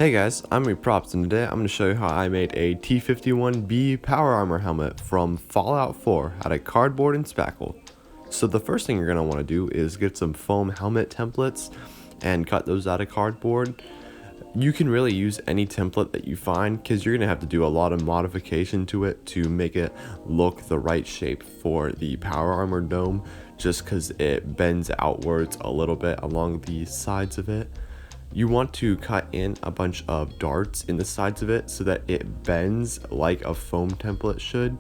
Hey guys, I'm Props, and today I'm going to show you how I made a T-51b Power Armor Helmet from Fallout 4 out of cardboard and spackle. So the first thing you're going to want to do is get some foam helmet templates and cut those out of cardboard. You can really use any template that you find because you're going to have to do a lot of modification to it to make it look the right shape for the Power Armor dome, just because it bends outwards a little bit along the sides of it. You want to cut in a bunch of darts in the sides of it so that it bends like a foam template should.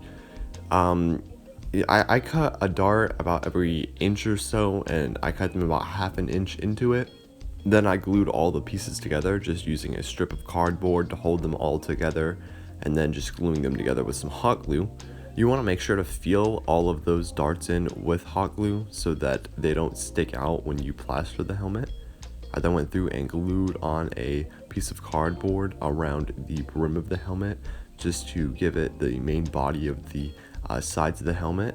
I cut a dart about every inch or so, and I cut them about half an inch into it. Then I glued all the pieces together just using a strip of cardboard to hold them all together, and then just gluing them together with some hot glue. You want to make sure to feel all of those darts in with hot glue so that they don't stick out when you plaster the helmet. I then went through and glued on a piece of cardboard around the brim of the helmet just to give it the main body of the sides of the helmet.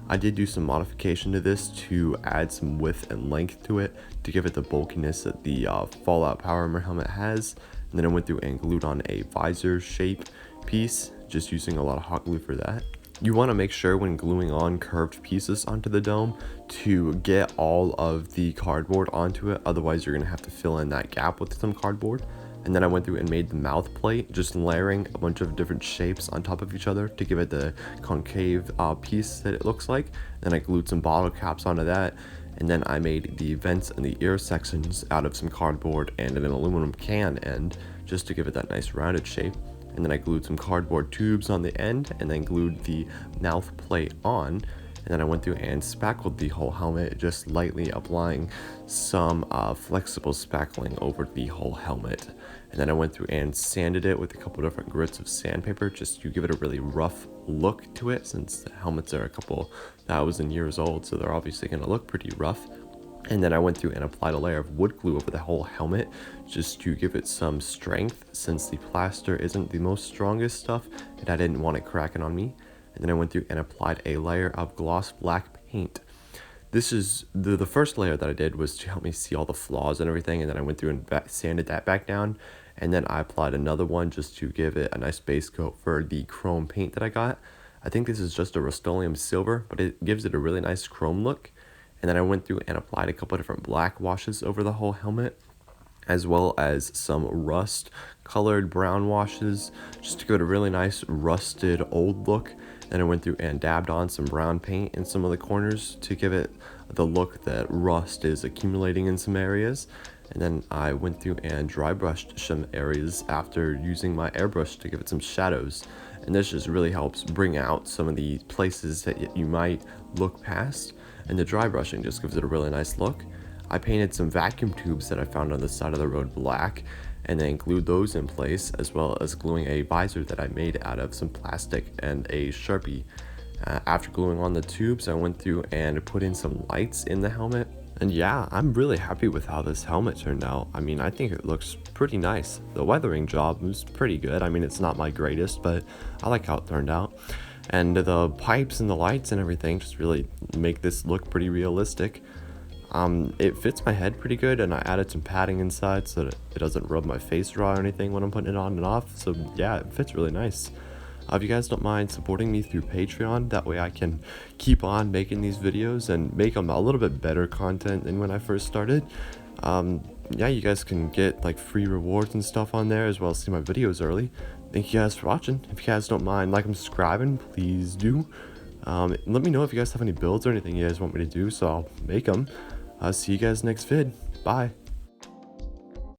I did do some modification to this to add some width and length to it to give it the bulkiness that the Fallout Power Armor helmet has. And then I went through and glued on a visor shape piece, just using a lot of hot glue for that. You want to make sure when gluing on curved pieces onto the dome to get all of the cardboard onto it, otherwise you're going to have to fill in that gap with some cardboard. And then I went through and made the mouth plate, just layering a bunch of different shapes on top of each other to give it the concave piece that it looks like. Then I glued some bottle caps onto that, and then I made the vents and the ear sections out of some cardboard and an aluminum can end just to give it that nice rounded shape. And then I glued some cardboard tubes on the end and then glued the mouth plate on. And then I went through and spackled the whole helmet, just lightly applying some flexible spackling over the whole helmet. And then I went through and sanded it with a couple different grits of sandpaper just to give it a really rough look to it, since the helmets are a couple thousand years old, so they're obviously going to look pretty rough. And then I went through and applied a layer of wood glue over the whole helmet just to give it some strength, since the plaster isn't the most strongest stuff and I didn't want it cracking on me. And then I went through and applied a layer of gloss black paint. This is the first layer that I did was to help me see all the flaws and everything, and then I went through and sanded that back down. And then I applied another one just to give it a nice base coat for the chrome paint that I got. I think this is just a Rust-Oleum silver, but it gives it a really nice chrome look. And then I went through and applied a couple different black washes over the whole helmet, as well as some rust colored brown washes just to give it a really nice rusted old look. Then I went through and dabbed on some brown paint in some of the corners to give it the look that rust is accumulating in some areas. And then I went through and dry brushed some areas after using my airbrush to give it some shadows. And this just really helps bring out some of the places that you might look past. And the dry brushing just gives it a really nice look. I painted some vacuum tubes that I found on the side of the road black, and then glued those in place, as well as gluing a visor that I made out of some plastic and a Sharpie. After gluing on the tubes, I went through and put in some lights in the helmet. And yeah, I'm really happy with how this helmet turned out. I mean, I think it looks pretty nice. The weathering job was pretty good. I mean, it's not my greatest, but I like how it turned out. And the pipes and the lights and everything just really make this look pretty realistic. It fits my head pretty good, and I added some padding inside so that it doesn't rub my face raw or anything when I'm putting it on and off. So yeah, it fits really nice. If you guys don't mind supporting me through Patreon, that way I can keep on making these videos and make them a little bit better content than when I first started. Yeah, you guys can get like free rewards and stuff on there, as well as see my videos early. Thank you guys for watching. If you guys don't mind liking and subscribing, please do. Let me know if you guys have any builds or anything you guys want me to do, so I'll make them. I'll see you guys next vid. Bye.